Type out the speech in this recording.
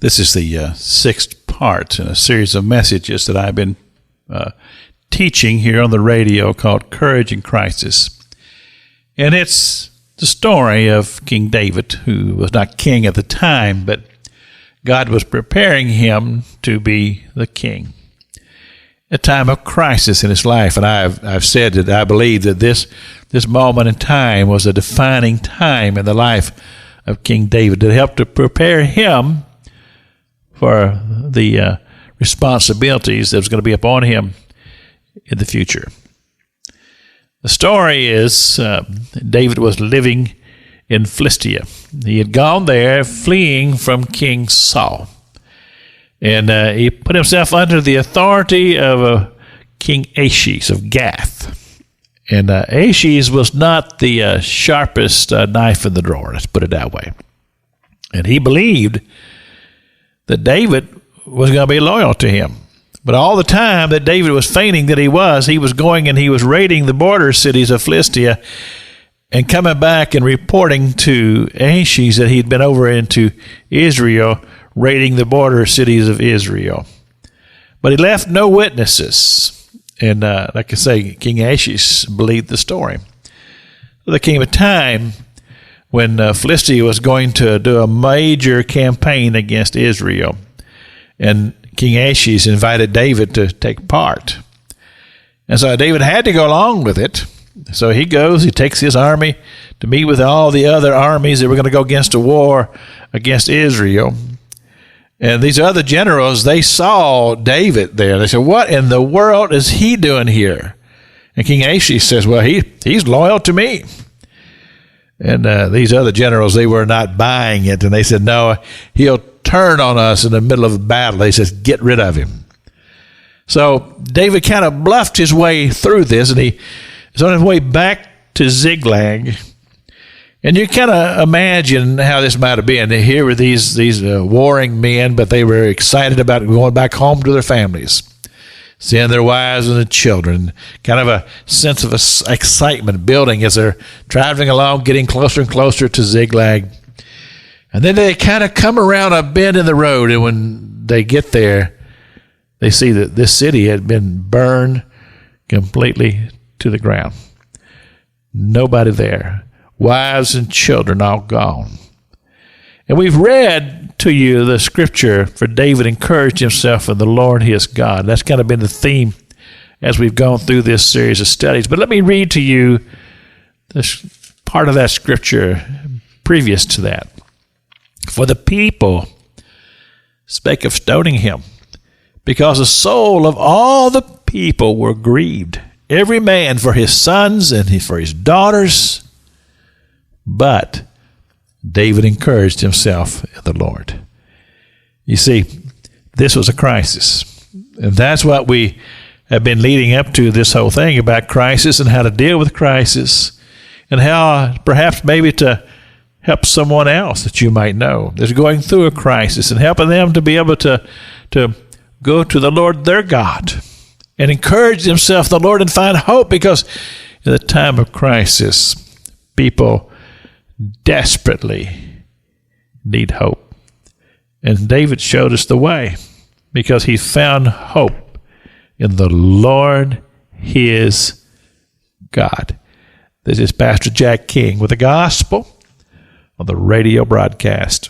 This is the sixth part in a series of messages that I've been teaching here on the radio called Courage in Crisis. And it's the story of King David, who was not king at the time, but God was preparing him to be the king. A time of crisis in his life, and I've said that I believe that this moment in time was a defining time in the life of King David that helped to prepare him for the responsibilities that was going to be upon him in the future. The story is David was living in Philistia. He had gone there fleeing from King Saul. And he put himself under the authority of King Achish of Gath. And Achish was not the sharpest knife in the drawer, let's put it that way. And he believed that David was going to be loyal to him. But all the time that David was feigning that he was going and he was raiding the border cities of Philistia and coming back and reporting to Achish that he'd been over into Israel, raiding the border cities of Israel. But he left no witnesses. And like I say, King Achish believed the story. So there came a time when Philistia was going to do a major campaign against Israel. And King Achish invited David to take part. And so David had to go along with it. So he goes, he takes his army to meet with all the other armies that were going to go against a war against Israel. And these other generals, they saw David there. They said, what in the world is he doing here? And King Achish says, well, he's loyal to me. And these other generals, they were not buying it. And they said, no, he'll turn on us in the middle of a battle. They says, get rid of him. So David kind of bluffed his way through this, and he is on his way back to Ziklag. And you kind of imagine how this might have been. Here were these warring men, but they were excited about going back home to their families, seeing their wives and their children. Kind of a sense of excitement building as they're traveling along, getting closer and closer to Ziklag. And then they kind of come around a bend in the road, and when they get there, they see that this city had been burned completely to the ground. Nobody there. Wives and children all gone. And we've read to you the scripture for David encouraged himself in the Lord his God. That's kind of been the theme as we've gone through this series of studies. But let me read to you this part of that scripture previous to that. For the people spake of stoning him, because the soul of all the people were grieved, every man for his sons and for his daughters. But David encouraged himself in the Lord. You see, this was a crisis. And that's what we have been leading up to, this whole thing about crisis and how to deal with crisis and how perhaps maybe to help someone else that you might know that's going through a crisis and helping them to be able to go to the Lord their God and encourage themselves in the Lord and find hope, because in the time of crisis, people desperately need hope. And David showed us the way, because he found hope in the Lord his God. This is Pastor Jack King with the gospel on the radio broadcast.